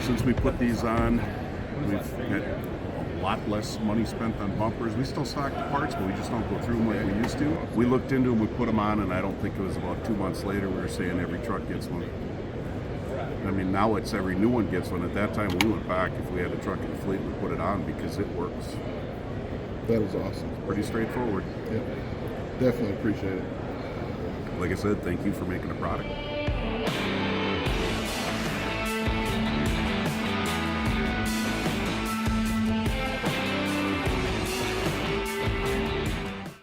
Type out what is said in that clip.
since we put these on, we've had a lot less money spent on bumpers. We still stock the parts, but we just don't go through them like we used to. We looked into them, we put them on, and I don't think it was about 2 months later we were saying every truck gets one. I mean, now it's every new one gets one. At that time, we went back. If we had a truck in the fleet, we put it on because it works. That is awesome. Pretty straightforward. Yeah, definitely appreciate it. Like I said, thank you for making a product.